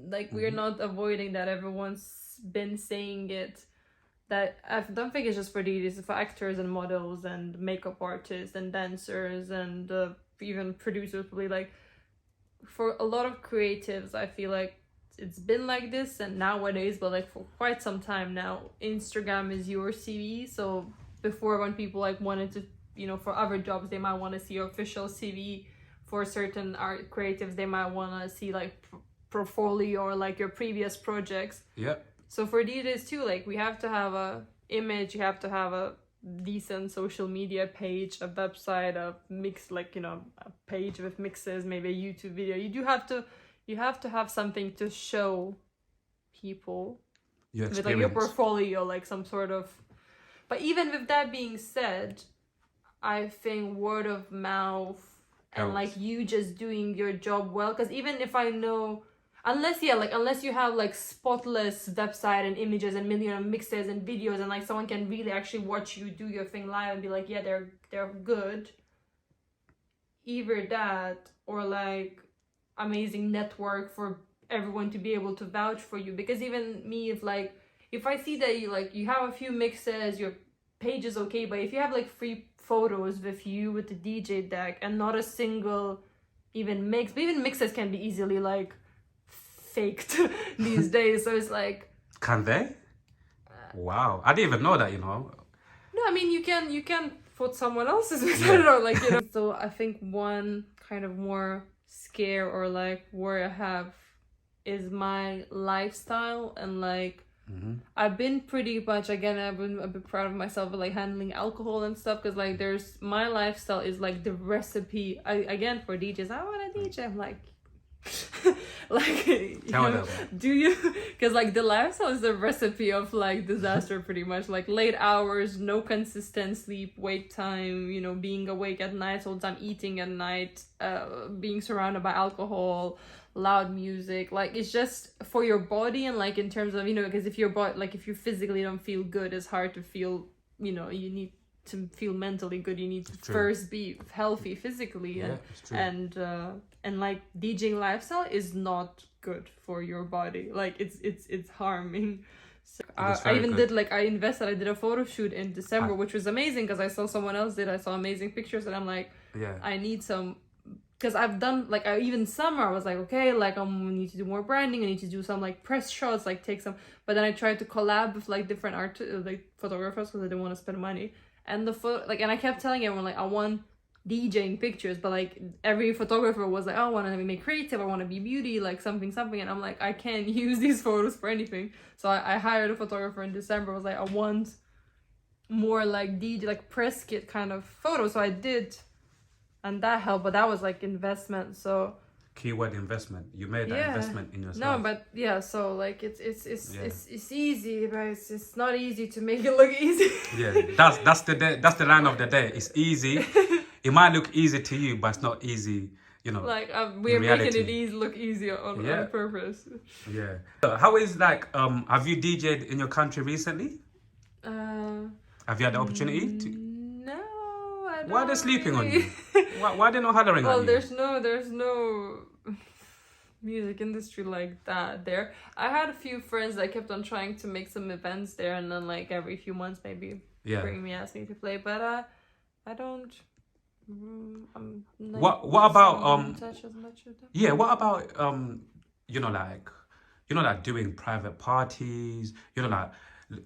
like we're not avoiding that. Everyone's been saying it. That I don't think it's just for DJs, it's for actors and models and makeup artists and dancers and even producers. Probably like for a lot of creatives, I feel like it's been like this, and nowadays, but like for quite some time now, Instagram is your CV. So before, when people like wanted to, you know, for other jobs, they might want to see your official CV. For certain art creatives, they might want to see like portfolio or like your previous projects. Yeah. So for DJs too, like we have to have a image, you have to have a decent social media page, a website, a mix, like, you know, a page with mixes, maybe a YouTube video. You have to have something to show people Your with experience. like your portfolio, like some sort of. But even with that being said, I think word of mouth and helps. like you just doing your job well, because even if I know, unless you have like spotless website and images and million of mixes and videos, and like someone can really actually watch you do your thing live and be like, yeah, they're good. Either that or like amazing network for everyone to be able to vouch for you. Because even me, if I see that you have a few mixes, your page is okay, but if you have like 3 photos with you with the DJ deck and not a single even mix, but even mixes can be easily like faked these days, so it's like, can they? Wow, I didn't even know that, you know. No, I mean you can put someone else's mix. I don't know, like, you know. So I think one kind of more scare or like worry I have is my lifestyle, and like I've been pretty much, again, I've been a bit proud of myself with like handling alcohol and stuff, because like my lifestyle is like the recipe. Again, for DJs, I want to DJ. I'm like like, you know, do you, because like the lifestyle is the recipe of like disaster pretty much. Like late hours, no consistent sleep, wake time, you know, being awake at night all the time, eating at night, being surrounded by alcohol, loud music. Like it's just for your body, and like in terms of, you know, because if your body, like if you physically don't feel good, it's hard to feel, you know, you need to feel mentally good, you need to first be healthy physically. And like DJing lifestyle is not good for your body. Like it's harming. So I even did like I did a photo shoot in December, which was amazing because I saw someone else did. I saw amazing pictures, and I'm like, I need some, because I've done like even summer I was like, okay, like I need to do more branding, I need to do some like press shots, like take some. But then I tried to collab with like different like photographers, because I didn't want to spend money. And and I kept telling everyone like I want DJing pictures, but like every photographer was like, oh, I want to make creative, I want to be beauty, like something, and I'm like, I can't use these photos for anything. So I hired a photographer in December. I was like, I want more like DJ, like press kit kind of photos. So I did, and that helped, but that was like investment. So keyword investment. You made that investment in yourself. No, but yeah, so like it's easy, but it's not easy to make it look easy. Yeah, that's the line of the day. It's easy. It might look easy to you, but it's not easy, you know. Like we're making it look easy on purpose. Yeah. So how is like have you DJ'd in your country recently? Have you had the opportunity to? No, I don't. Why are they sleeping on you? Why are they not hollering on you? Well, there's no music industry like that there. I had a few friends that kept on trying to make some events there, and then like every few months maybe ask me to play, but I don't. I'm not what about in touch as much with them. Yeah, what about like doing private parties, like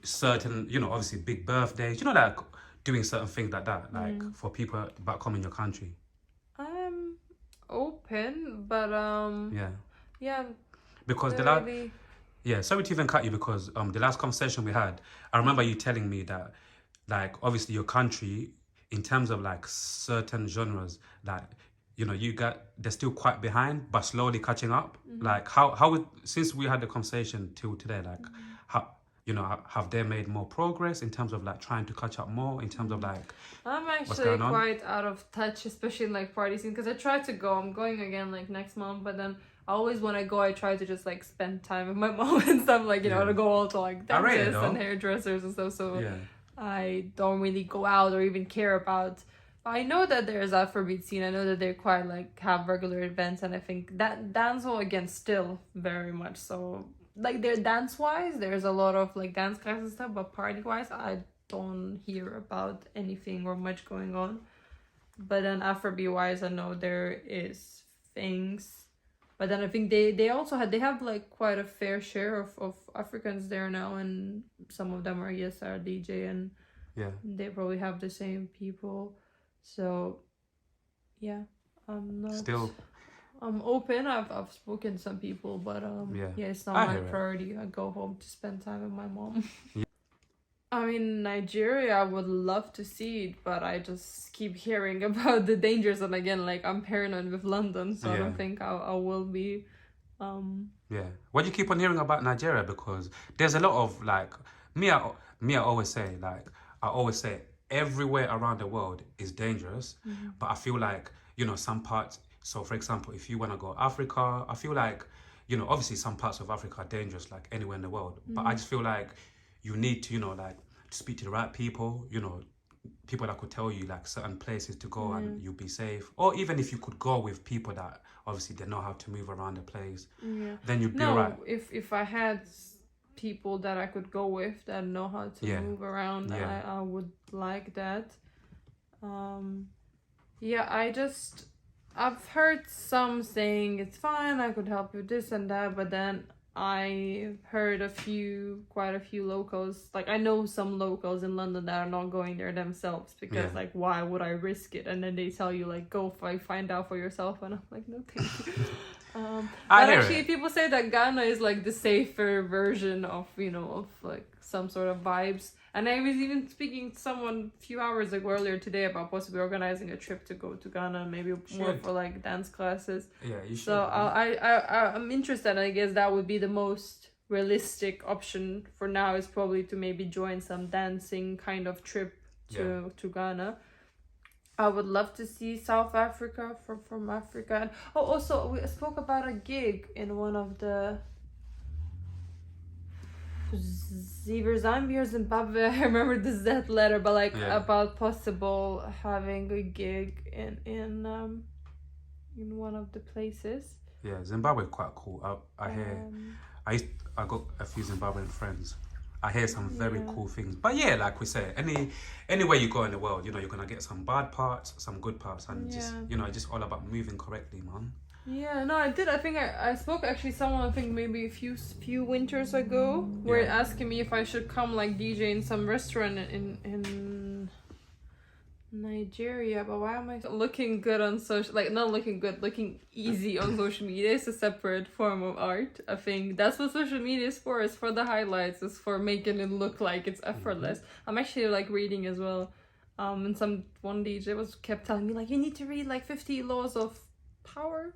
certain, obviously big birthdays, like doing certain things like that, like for people back home in your country? I'm open, but yeah, because sorry to even cut you, because the last conversation we had, I remember you telling me that like obviously your country, in terms of like certain genres, like they're still quite behind but slowly catching up. Like how since we had the conversation till today, like how have they made more progress in terms of like trying to catch up more in terms of like I'm actually quite out of touch, especially in like party scene, because I try to go. I'm going again like next month, but then always when I go, I try to just like spend time with my mom and stuff, like to go all to like dentists and hairdressers and stuff. So I don't really go out or even care about I know that there's Afrobeat scene. I know that they quite like have regular events, and I think that dancehall again still very much so. Like they're dance wise, there's a lot of like dance classes and stuff, but party wise, I don't hear about anything or much going on. But then Afrobeat wise, I know there is things. But then I think they also they have like quite a fair share of Africans there now, and some of them are ESR DJ, and Yeah. they probably have the same people. So yeah, I'm not Still, I'm open. I've spoken to some people, but yeah, it's not I my hear it. priority. I go home to spend time with my mom. Yeah. I mean, Nigeria, I would love to see it, but I just keep hearing about the dangers, and again, like I'm paranoid with London, so I Yeah. don't think I will be. Yeah. Why do you keep on hearing about Nigeria? Because there's a lot of like I always say everywhere around the world is dangerous, but I feel like, you know, some parts. So for example, if you want to go Africa, I feel like, you know, obviously some parts of Africa are dangerous, like anywhere in the world. But I just feel like you need to, you know, like to speak to the right people, you know, people that could tell you like certain places to go and you'll be safe. Or even if you could go with people that obviously they know how to move around the place, then you'd be alright. If I had people that I could go with that know how to move around, I would like that. I've heard some saying it's fine, I could help you with this and that, but then I heard quite a few locals, like I know some locals in London that are not going there themselves because like, why would I risk it? And then they tell you like, go find out for yourself, and I'm like, no thank you. But actually people say that Ghana is like the safer version of, you know, of like some sort of vibes. And I was even speaking to someone a few hours ago earlier today about possibly organizing a trip to go to Ghana, maybe more for like dance classes. Yeah, you should. So I'm interested. I guess that would be the most realistic option for now, is probably to maybe join some dancing kind of trip to Ghana. I would love to see South Africa from Africa. And also we spoke about a gig in one of the either Zambia or Zimbabwe. I remember the Z letter, but like about possible having a gig in one of the places. Yeah, Zimbabwe quite cool. I hear. I got a few Zimbabwean friends. I hear some very cool things. But yeah, like we say, anywhere you go in the world, you know, you're gonna get some bad parts, some good parts, and just, you know, it's just all about moving correctly, man. Yeah, no, I did. I think I spoke actually someone, I think maybe a few winters ago, were asking me if I should come like DJ in some restaurant in Nigeria. But why am I looking good on social? Like not looking good, looking easy on social media is a separate form of art. I think that's what social media is for. It's for the highlights. It's for making it look like it's effortless. I'm actually like reading as well. And one DJ kept telling me like, you need to read like 50 Laws of Power.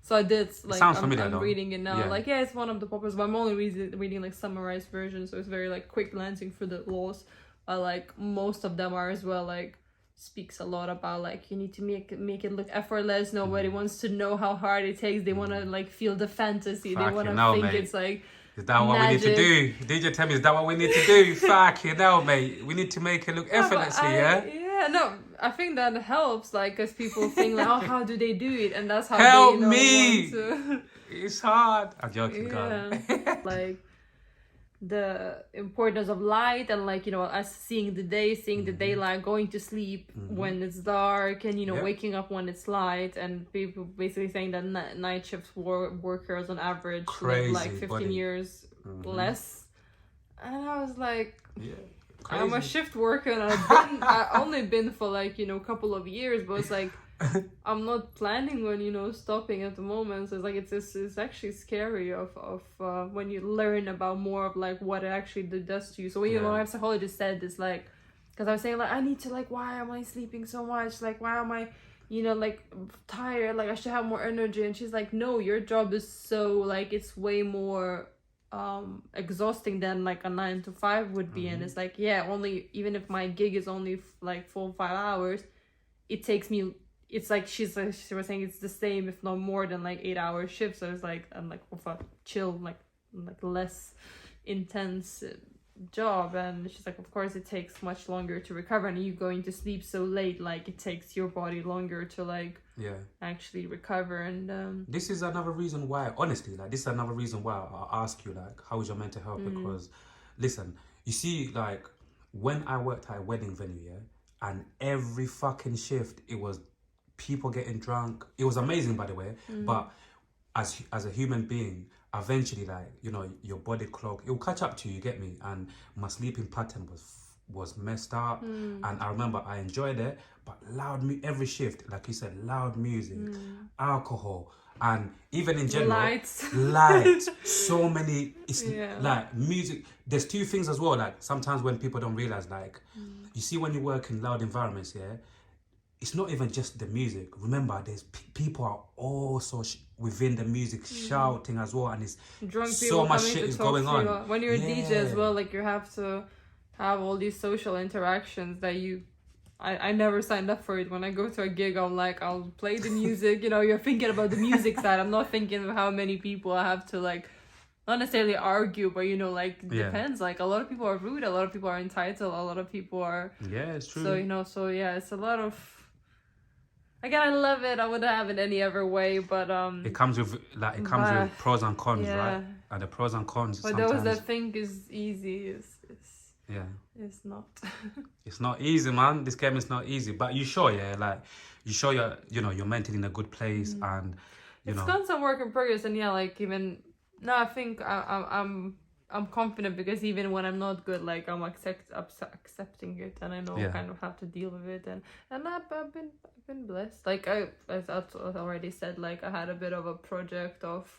So I did, like, sounds familiar, I'm reading it now. Yeah. Like, yeah, it's one of the populars, but I'm only reading like summarized version, so it's very like quick glancing through the laws. But like most of them are as well like speaks a lot about like you need to make it look effortless. Nobody wants to know how hard it takes. They want to like feel the fantasy. They want to think mate. It's like is that what we need to do? DJ Temi, is that what we need to do? Fuck you know, mate. We need to make it look effortlessly, Yeah, no, I think that helps, like, because people think like, oh, how do they do it? And that's how help they me. Want to... It's hard. I'm joking, God. Like the importance of light and like, you know, us seeing the day, seeing the daylight, going to sleep when it's dark, and, you know, waking up when it's light, and people basically saying that night shift workers on average live like 15 years less. And I was like, crazy. I'm a shift worker, and I've only been for like, you know, a couple of years, but it's like I'm not planning on, you know, stopping at the moment. So it's like it's actually scary of when you learn about more of like what it actually does to you. So when you know, my psychologist said this, like, because I was saying like I need to, like, why am I sleeping so much, like why am I, you know, like tired, like I should have more energy. And she's like, no, your job is so like it's way more exhausting than like a 9 to 5 would be. And it's like, yeah, only even if my gig is only like 4 or 5 hours, it takes me, it's like she was saying it's the same if not more than like 8-hour shifts. So it's like I'm like with a chill like less intense job, and she's like, of course it takes much longer to recover, and you going to sleep so late, like it takes your body longer to like actually recover. And this is another reason why, honestly, like this is another reason why I ask you, like, how is your mental health? Because listen, you see, like when I worked at a wedding venue, and every fucking shift it was people getting drunk. It was amazing, by the way, but as a human being, eventually, like, you know, your body clock, it will catch up to you, get me? And my sleeping pattern was messed up. And I remember I enjoyed it, but every shift, like you said, loud music, alcohol, and even in general, lights, so many, it's like music. There's two things as well, like sometimes when people don't realize, like, you see when you work in loud environments, it's not even just the music. Remember, there's people are also within the music shouting as well, and it's drunk so much shit is going on. When you're a DJ as well, like you have to have all these social interactions that I never signed up for it. When I go to a gig, I'm like, I'll play the music. You know, you're thinking about the music side. I'm not thinking of how many people I have to like, not necessarily argue, but you know, like depends. Like a lot of people are rude, a lot of people are entitled, a lot of people are. Yeah, it's true. So you know, it's a lot of. Again, I love it. I wouldn't have it any other way, but it comes with with pros and cons, right? And the pros and cons. For those that think is easy, it's not. It's not easy, man. This game is not easy. But you sure, like you sure you're mentally in a good place, and it's constant work in progress. And like even now, I think I'm confident, because even when I'm not good, like I'm accepting it, and I know kind of how to deal with it, and I've been blessed. Like as I already said, like I had a bit of a project of